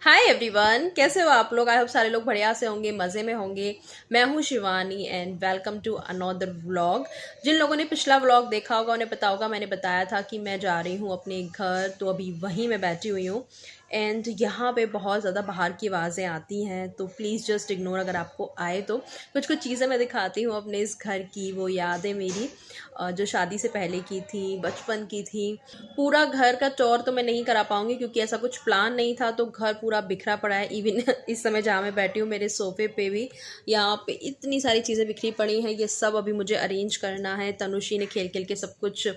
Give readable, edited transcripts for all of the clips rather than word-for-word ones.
Hi everyone, कैसे हो आप लोग। आई होप सारे लोग बढ़िया से होंगे, मज़े में होंगे। मैं हूँ Shivani and welcome to another vlog. जिन लोगों ने पिछला व्लॉग देखा होगा उन्हें पता होगा, मैंने बताया था कि मैं जा रही हूँ अपने घर, तो अभी वहीं मैं बैठी हुई हूँ। एंड यहाँ पे बहुत ज़्यादा बाहर की आवाज़ें आती हैं, तो प्लीज़ जस्ट इग्नोर अगर आपको आए तो। कुछ कुछ चीज़ें मैं दिखाती हूँ अपने इस घर की, वो यादें मेरी जो शादी से पहले की थी, बचपन की थी। पूरा घर का टूर तो मैं नहीं करा पाऊँगी क्योंकि ऐसा कुछ प्लान नहीं था, तो घर पूरा बिखरा पड़ा है। इवन इस समय जहाँ मैं बैठी हूँ मेरे सोफ़े पे भी यहाँ पे इतनी सारी चीज़ें बिखरी पड़ी हैं। ये सब अभी मुझे अरेंज करना है। तनुषी ने खेल खेल के सब कुछ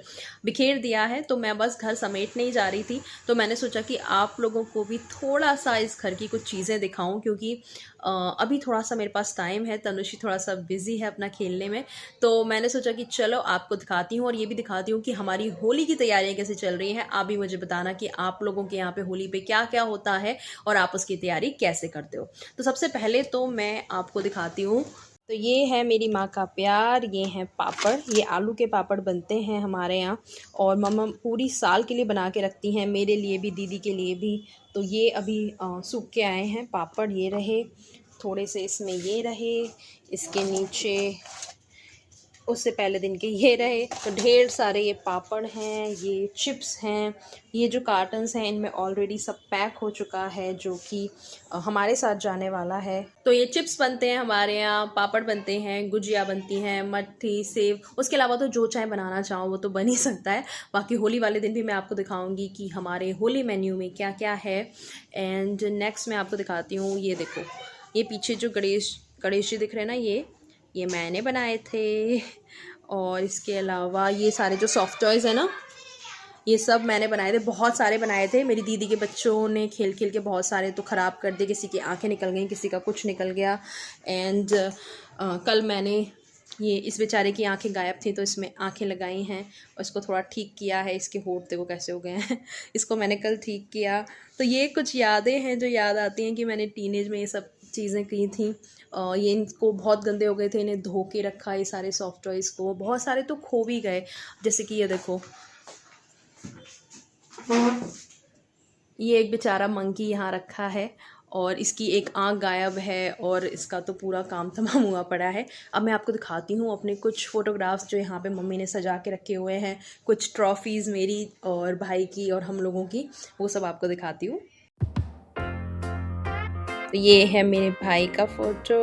बिखेर दिया है, तो मैं बस घर समेटने ही जा रही थी। तो मैंने सोचा कि आप लोगों को भी थोड़ा सा इस घर की कुछ चीज़ें दिखाऊं, क्योंकि अभी थोड़ा सा मेरे पास टाइम है। तनुषी थोड़ा सा बिज़ी है अपना खेलने में, तो मैंने सोचा कि चलो आपको दिखाती हूँ और ये भी दिखाती हूँ कि हमारी होली की तैयारियाँ कैसे चल रही हैं। आप भी मुझे बताना कि आप लोगों के यहाँ पे होली पे क्या क्या होता है और आप उसकी तैयारी कैसे करते हो। तो सबसे पहले तो मैं आपको दिखाती हूँ। तो ये है मेरी माँ का प्यार, ये हैं पापड़। ये आलू के पापड़ बनते हैं हमारे यहाँ और मम्मा पूरी साल के लिए बना के रखती हैं, मेरे लिए भी, दीदी के लिए भी। तो ये अभी सूख के आए हैं पापड़। ये रहे थोड़े से, इसमें ये रहे, इसके नीचे उससे पहले दिन के ये रहे। तो ढेर सारे ये पापड़ हैं, ये चिप्स हैं। ये जो कार्टन्स हैं इनमें ऑलरेडी सब पैक हो चुका है, जो कि हमारे साथ जाने वाला है। तो ये चिप्स बनते हैं हमारे यहाँ, पापड़ बनते हैं, गुजिया बनती हैं, मट्ठी, सेव। उसके अलावा तो जो चाहे बनाना चाहो वो तो बन ही सकता है। बाकी होली वाले दिन भी मैं आपको दिखाऊंगी कि हमारे होली मेन्यू में क्या क्या है। एंड नेक्स्ट मैं आपको दिखाती हूँ, ये देखो, ये पीछे जो गणेश जी दिख रहे हैं ना, ये मैंने बनाए थे। और इसके अलावा ये सारे जो सॉफ्ट टॉयज़ है ना, ये सब मैंने बनाए थे। बहुत सारे बनाए थे। मेरी दीदी के बच्चों ने खेल खेल के बहुत सारे तो ख़राब कर दिए। किसी की आंखें निकल गई, किसी का कुछ निकल गया। एंड कल मैंने ये इस बेचारे की आंखें गायब थी, तो इसमें आंखें लगाई हैं और इसको थोड़ा ठीक किया है। इसके होंठ देखो कैसे हो गए हैं। इसको मैंने कल ठीक किया। तो ये कुछ यादें हैं जो याद आती हैं कि मैंने टीनेज में ये सब चीज़ें की थी। ये इनको बहुत गंदे हो गए थे, इन्हें धो के रखा, ये सारे सॉफ्ट टॉयज़ को। बहुत सारे तो खो भी गए, जैसे कि ये देखो, ये एक बेचारा मंकी यहाँ रखा है और इसकी एक आंख गायब है और इसका तो पूरा काम तमाम हुआ पड़ा है। अब मैं आपको दिखाती हूँ अपने कुछ फ़ोटोग्राफ्स जो यहाँ पे मम्मी ने सजा के रखे हुए हैं। कुछ ट्रॉफ़ीज़ मेरी और भाई की और हम लोगों की, वो सब आपको दिखाती हूँ। तो ये है मेरे भाई का फ़ोटो,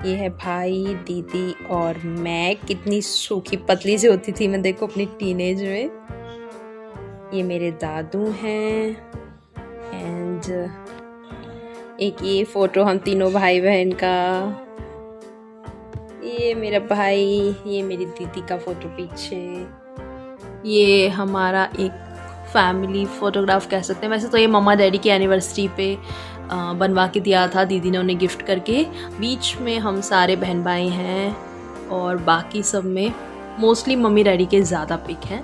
ये है भाई, दीदी और मैं। कितनी सूखी पतली सी होती थी मैं, देखो, अपनी टीनेज में। ये मेरे दादू हैं। एंड एक ये फ़ोटो हम तीनों भाई बहन का। ये मेरा भाई, ये मेरी दीदी का फ़ोटो पीछे। ये हमारा एक फैमिली फ़ोटोग्राफ कह सकते हैं। वैसे तो ये मम्मा डैडी की एनिवर्सरी पे बनवा के दिया था, दीदी ने उन्हें गिफ्ट करके। बीच में हम सारे बहन भाई हैं और बाकी सब में मोस्टली मम्मी डैडी के ज़्यादा पिक हैं।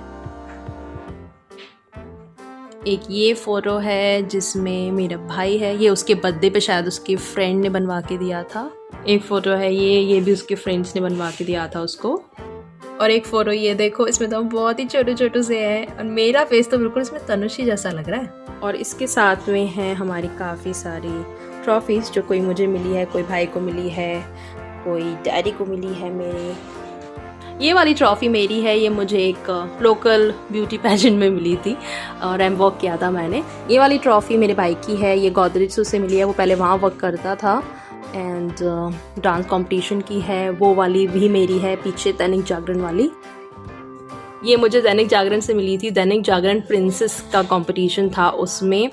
एक ये फ़ोटो है जिसमें मेरा भाई है, ये उसके बर्थडे पे शायद उसके फ्रेंड ने बनवा के दिया था। एक फ़ोटो है ये भी उसके फ्रेंड्स ने बनवा के दिया था उसको। और एक फ़ोटो ये देखो, इसमें तो हम बहुत ही छोटे छोटे से हैं और मेरा फेस तो बिल्कुल इसमें तनुषी जैसा लग रहा है। और इसके साथ में हैं हमारी काफ़ी सारी ट्रॉफ़ीज़, जो कोई मुझे मिली है, कोई भाई को मिली है, कोई डैडी को मिली है मेरे। ये वाली ट्रॉफ़ी मेरी है, ये मुझे एक लोकल ब्यूटी पेजेंट में मिली थी, रैंप वॉक किया था मैंने। ये वाली ट्रॉफ़ी मेरे भाई की है, ये गोदरेज से मिली है, वो पहले वहाँ वर्क करता था। एंड डांस कंपटीशन की है, वो वाली भी मेरी है पीछे, दैनिक जागरण वाली। ये मुझे दैनिक जागरण से मिली थी, दैनिक जागरण प्रिंसेस का कंपटीशन था उसमें।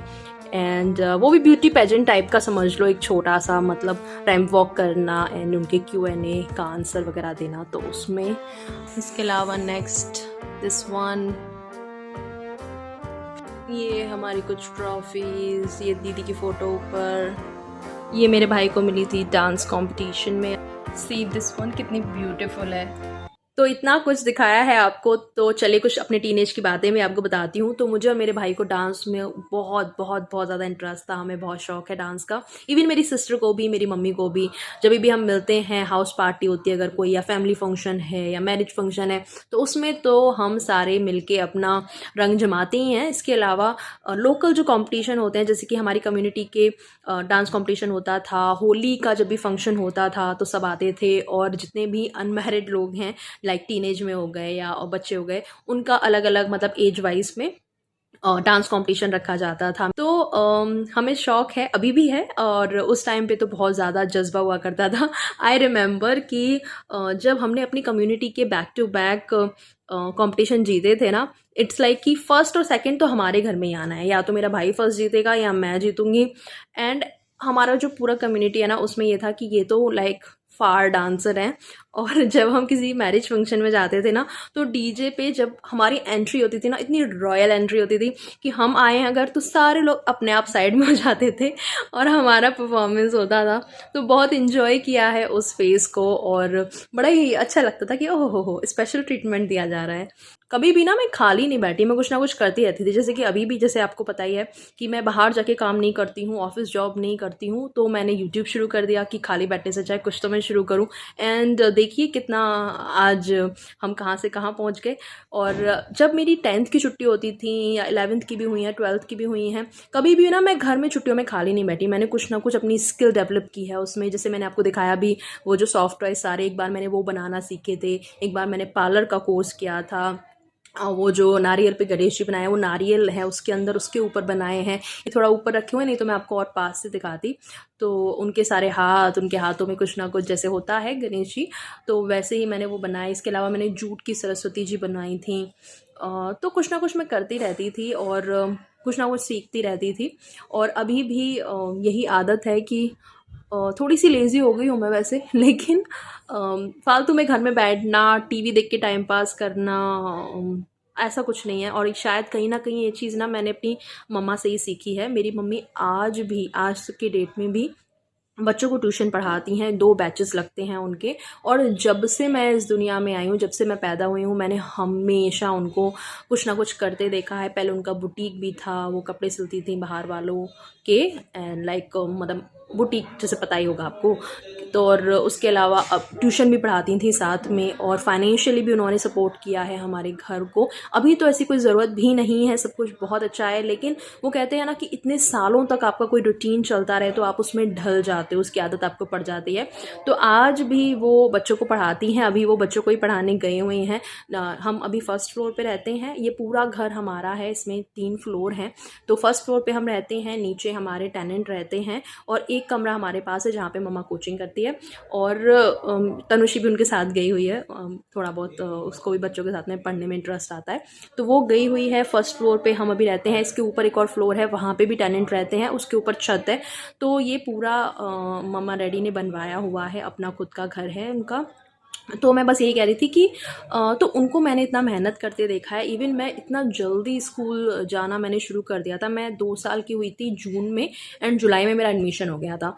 एंड वो भी ब्यूटी पेजेंट टाइप का समझ लो, एक छोटा सा, मतलब रैंप वॉक करना एंड उनके Q&A का आंसर वगैरह देना, तो उसमें। इसके अलावा नेक्स्ट दिस वन, ये हमारी कुछ ट्रॉफीज़, ये दीदी की फ़ोटो पर, ये मेरे भाई को मिली थी डांस कंपटीशन में। सी दिस वन, कितनी ब्यूटीफुल है। तो इतना कुछ दिखाया है आपको, तो चलिए कुछ अपने टीनेज की बातें मैं आपको बताती हूँ। तो मुझे और मेरे भाई को डांस में बहुत बहुत बहुत ज़्यादा इंटरेस्ट था, हमें बहुत शौक है डांस का। इवन मेरी सिस्टर को भी, मेरी मम्मी को भी। जब भी हम मिलते हैं, हाउस पार्टी होती है अगर कोई, या फैमिली फंक्शन है या मैरिज फंक्शन है, तो उसमें तो हम सारे मिलके अपना रंग जमाते ही हैं। इसके अलावा लोकल जो कॉम्पिटिशन होते हैं, जैसे कि हमारी कम्युनिटी के डांस कंपटीशन होता था, होली का जब भी फंक्शन होता था तो सब आते थे। और जितने भी अनमैरिड लोग हैं, लाइक टीनेज में हो गए या और बच्चे हो गए, उनका अलग अलग मतलब एज वाइज में डांस कंपटीशन रखा जाता था। तो हमें शौक है, अभी भी है, और उस टाइम पे तो बहुत ज़्यादा जज्बा हुआ करता था। आई रिमेम्बर कि जब हमने अपनी कम्युनिटी के बैक टू बैक कंपटीशन जीते थे ना, इट्स लाइक कि फर्स्ट और सेकंड तो हमारे घर में ही आना है, या तो मेरा भाई फर्स्ट जीतेगा या मैं जीतूंगी। एंड हमारा जो पूरा कम्युनिटी है ना, उसमें ये था कि ये तो लाइक फार डांसर हैं। और जब हम किसी मैरिज फंक्शन में जाते थे ना, तो डीजे पे जब हमारी एंट्री होती थी ना, इतनी रॉयल एंट्री होती थी कि हम आए हैं अगर, तो सारे लोग अपने आप साइड में हो जाते थे और हमारा परफॉर्मेंस होता था। तो बहुत इन्जॉय किया है उस फेज़ को, और बड़ा ही अच्छा लगता था कि ओह हो स्पेशल ट्रीटमेंट दिया जा रहा है। कभी भी ना मैं खाली नहीं बैठी, मैं कुछ ना कुछ करती रहती थी। जैसे कि अभी भी, जैसे आपको पता ही है कि मैं बाहर जाके काम नहीं करती हूँ, ऑफिस जॉब नहीं करती हूँ, तो मैंने यूट्यूब शुरू कर दिया कि खाली बैठने से चाहे कुछ तो मैं शुरू करूँ। एंड देखिए कितना आज हम कहाँ से कहाँ पहुँच गए। और जब मेरी 10th की छुट्टी होती थी, या 11th की भी हुई है, 12th की भी हुई हैं, कभी भी ना मैं घर में छुट्टियों में खाली नहीं बैठी। मैंने कुछ ना कुछ अपनी स्किल डेवलप की है उसमें। जैसे मैंने आपको दिखाया भी, वो जो सॉफ्ट टॉय सारे, एक बार मैंने वो बनाना सीखे थे, एक बार मैंने पार्लर का कोर्स किया था। वो जो नारियल पे गणेश जी बनाए, वो नारियल है उसके अंदर, उसके ऊपर बनाए हैं। ये थोड़ा ऊपर रखे हुए, नहीं तो मैं आपको और पास से दिखाती। तो उनके सारे हाथ, उनके हाथों में कुछ ना कुछ जैसे होता है गणेश जी, तो वैसे ही मैंने वो बनाए। इसके अलावा मैंने जूट की सरस्वती जी बनाई थी। तो कुछ ना कुछ मैं करती रहती थी, और कुछ ना कुछ सीखती रहती थी। और अभी भी यही आदत है कि थोड़ी सी लेज़ी हो गई हूँ मैं वैसे लेकिन फालतू में घर में बैठना, टीवी देख के टाइम पास करना, ऐसा कुछ नहीं है। और शायद कहीं न कहीं ये चीज़ ना मैंने अपनी मम्मा से ही सीखी है। मेरी मम्मी आज भी, आज की डेट में भी बच्चों को ट्यूशन पढ़ाती हैं, 2 बैचेस लगते हैं उनके। और जब से मैं इस दुनिया में आई हूँ, जब से मैं पैदा हुई हूँ, मैंने हमेशा उनको कुछ ना कुछ करते देखा है। पहले उनका बुटीक भी था, वो कपड़े सिलती थी बाहर वालों के, एंड लाइक मतलब बुटीक जैसे पता ही होगा आपको। तो और उसके अलावा अब ट्यूशन भी पढ़ाती थी साथ में, और फाइनेंशियली भी उन्होंने सपोर्ट किया है हमारे घर को। अभी तो ऐसी कोई ज़रूरत भी नहीं है, सब कुछ बहुत अच्छा है। लेकिन वो कहते हैं ना कि इतने सालों तक आपका कोई रूटीन चलता रहे तो आप उसमें ढल जाते हो, उसकी आदत आपको पड़ जाती है। तो आज भी वो बच्चों को पढ़ाती हैं, अभी वो बच्चों को ही पढ़ाने गए हुए हैं। हम अभी फर्स्ट फ्लोर पे रहते हैं, ये पूरा घर हमारा है, इसमें 3 फ्लोर हैं। तो फर्स्ट फ्लोर पे हम रहते हैं, नीचे हमारे टेनेंट रहते हैं, और एक कमरा हमारे पास है जहाँ पे मम्मा कोचिंग करती है। और तनुषी भी उनके साथ गई हुई है। थोड़ा बहुत उसको भी बच्चों के साथ में पढ़ने में इंटरेस्ट आता है, तो वो गई हुई है। फर्स्ट फ्लोर पे हम अभी रहते हैं, इसके ऊपर एक और फ्लोर है, वहाँ पे भी टेनेंट रहते हैं, उसके ऊपर छत है। तो ये पूरा मम्मा डैडी ने बनवाया हुआ है, अपना खुद का घर है उनका। तो मैं बस यही कह रही थी कि तो उनको मैंने इतना मेहनत करते देखा है। इवन मैं इतना जल्दी स्कूल जाना मैंने शुरू कर दिया था, मैं 2 साल की हुई थी जून में, एंड जुलाई में मेरा एडमिशन हो गया था।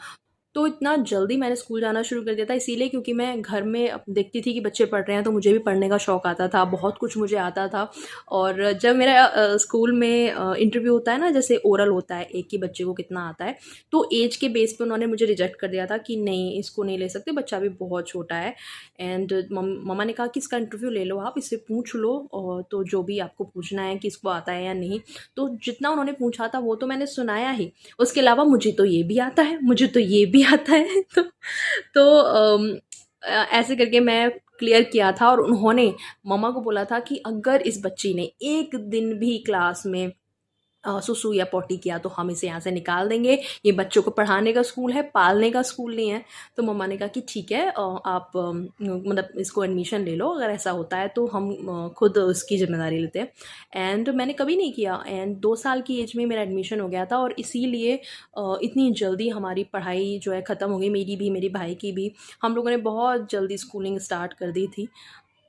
तो इतना जल्दी मैंने स्कूल जाना शुरू कर दिया था, इसीलिए क्योंकि मैं घर में देखती थी कि बच्चे पढ़ रहे हैं, तो मुझे भी पढ़ने का शौक़ आता था, बहुत कुछ मुझे आता था। और जब मेरा स्कूल में इंटरव्यू होता है ना, जैसे ओरल होता है एक ही बच्चे को कितना आता है, तो एज के बेस पे उन्होंने मुझे रिजेक्ट कर दिया था कि नहीं, इसको नहीं ले सकते, बच्चा भी बहुत छोटा है। एंड मम्मा ने कहा कि इसका इंटरव्यू ले लो, आप इससे पूछ लो, और तो जो भी आपको पूछना है कि इसको आता है या नहीं। तो जितना उन्होंने पूछा था वो तो मैंने सुनाया ही, उसके अलावा मुझे तो ये भी आता है, मुझे तो ये भी आता है। तो ऐसे करके मैं क्लियर किया था। और उन्होंने मम्मा को बोला था कि अगर इस बच्ची ने एक दिन भी क्लास में सुसु या पॉटी किया तो हम इसे यहाँ से निकाल देंगे, ये बच्चों को पढ़ाने का स्कूल है, पालने का स्कूल नहीं है। तो मम्मा ने कहा कि ठीक है, आप मतलब इसको एडमिशन ले लो, अगर ऐसा होता है तो हम खुद उसकी ज़िम्मेदारी लेते हैं। एंड मैंने कभी नहीं किया, एंड 2 साल की एज में मेरा एडमिशन हो गया था, और इसीलिए इतनी जल्दी हमारी पढ़ाई जो है ख़त्म हो गई, मेरी भी, मेरे भाई की भी। हम लोगों ने बहुत जल्दी स्कूलिंग स्टार्ट कर दी थी।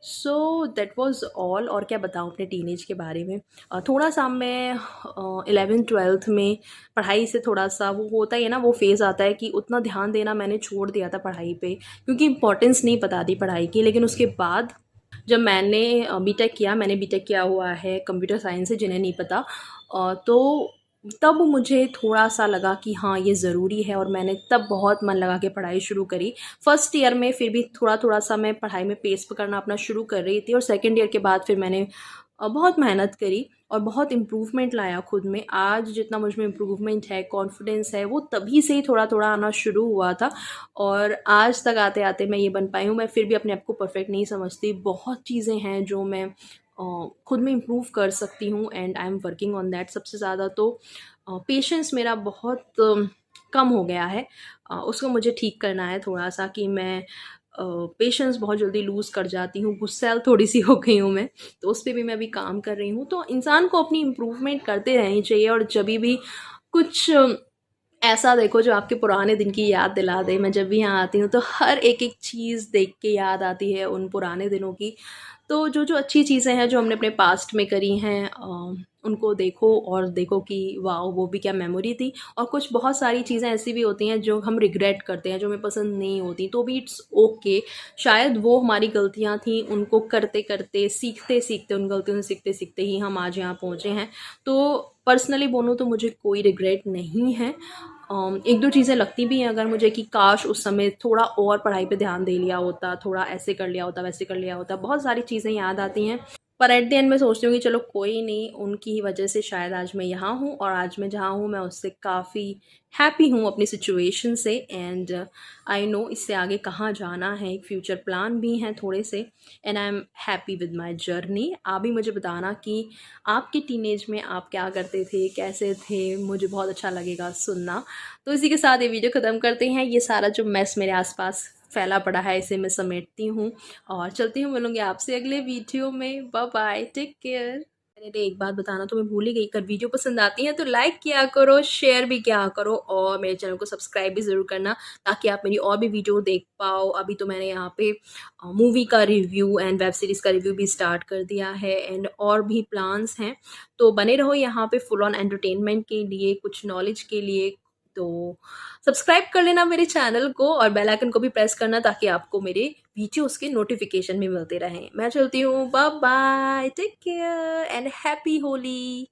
So that was all. और क्या बताऊँ अपने टीनेज के बारे में। थोड़ा-सा मैं 11th-12th में पढ़ाई से थोड़ा-सा वो होता ही है ना, वो फ़ेज़ आता है कि उतना ध्यान देना मैंने छोड़ दिया था पढ़ाई पे, क्योंकि इम्पोर्टेंस नहीं पता थी पढ़ाई की। लेकिन उसके बाद जब मैंने बीटेक किया, मैंने बीटेक किया हुआ है कंप्यूटर साइंस से, जिन्हें नहीं पता। तो तब मुझे थोड़ा-सा लगा कि हाँ, ये ज़रूरी है, और मैंने तब बहुत मन लगा के पढ़ाई शुरू करी। फर्स्ट ईयर में फिर भी थोड़ा-थोड़ा सा मैं पढ़ाई में पेस पकड़ना अपना शुरू कर रही थी, और सेकंड ईयर के बाद फिर मैंने बहुत मेहनत करी और बहुत इम्प्रूवमेंट लाया खुद में। आज जितना मुझ में इम्प्रूवमेंट है, कॉन्फिडेंस है, वो तभी से ही थोड़ा-थोड़ा आना शुरू हुआ था, और आज तक आते-आते मैं ये बन पाई हूँ। मैं फिर भी अपने आप को परफेक्ट नहीं समझती। बहुत चीज़ें हैं जो मैं खुद में इम्प्रूव कर सकती हूँ, and I am working on that. सबसे ज़्यादा तो पेशेंस मेरा बहुत कम हो गया है। उसको मुझे ठीक करना है थोड़ा-सा, कि मैं पेशेंस बहुत जल्दी लूज़ कर जाती हूँ, गुस्सैल थोड़ी-सी हो गई हूँ मैं, तो उस पे भी मैं अभी काम कर रही हूँ। तो इंसान को अपनी इम्प्रूवमेंट करते रहनी चाहिए, और जभी भी कुछ ऐसा देखो जो आपके पुराने दिन की याद दिला दे। मैं जब भी यहाँ आती हूँ तो हर एक-एक चीज़ देख के याद आती है उन पुराने दिनों की। तो जो-जो अच्छी चीज़ें हैं जो हमने अपने पास्ट में करी हैं, उनको देखो और देखो कि वाओ! वो भी क्या मेमोरी थी। और कुछ बहुत सारी चीज़ें ऐसी भी होती हैं जो हम रिग्रेट करते हैं, जो हमें पसंद नहीं होती, तो भी इट्स ओके। शायद वो हमारी गलतियाँ थी, उनको करते-करते, सीखते-सीखते, उन गलतियों से सीखते-सीखते ही हम आज यहाँ पहुँचे हैं। तो पर्सनली बोलूँ तो मुझे कोई रिग्रेट नहीं है। 1-2 चीज़ें लगती भी हैं अगर मुझे, कि काश उस समय थोड़ा और पढ़ाई पे ध्यान दे लिया होता, थोड़ा ऐसे कर लिया होता, वैसे कर लिया होता। बहुत सारी चीज़ें याद आती हैं, पर एट द एंड मैं सोचती हूँ कि चलो कोई नहीं, उनकी ही वजह से शायद आज मैं यहाँ हूँ, और आज मैं जहाँ हूँ मैं उससे काफ़ी हैप्पी हूँ अपनी सिचुएशन से। एंड आई नो इससे आगे कहाँ जाना है, एक फ्यूचर प्लान भी हैं थोड़े से, and I am happy with my journey. आप भी मुझे बताना कि आपके टीनेज में आप क्या करते थे, कैसे थे? मुझे बहुत अच्छा लगेगा सुनना। तो इसी के साथ ये वीडियो ख़त्म करते हैं। ये सारा जो मेस मेरे आस-पास फैला पड़ा है, इसे मैं समेटती हूँ और चलती हूँ। मिलूँगी आपसे अगले वीडियो में। Bye bye, take care. अरे एक बात बताना तो मैं भूल ही गई, अगर वीडियो पसंद आती है तो लाइक किया करो, शेयर भी किया करो, और मेरे चैनल को सब्सक्राइब भी ज़रूर करना, ताकि आप मेरी और भी वीडियो देख पाओ। अभी तो मैंने यहाँ पे मूवी का रिव्यू एंड वेब सीरीज़ का रिव्यू भी स्टार्ट कर दिया है, एंड और भी प्लान्स हैं। तो बने रहो यहाँ पे फुल ऑन एंटरटेनमेंट के लिए, कुछ नॉलेज के लिए। तो सब्सक्राइब कर लेना मेरे चैनल को, और बेल आइकन को भी प्रेस करना, ताकि आपको मेरे वीडियोज़ के नोटिफ़िकेशन भी मिलते रहें। मैं चलती हूँ, bye bye, take care and happy Holi.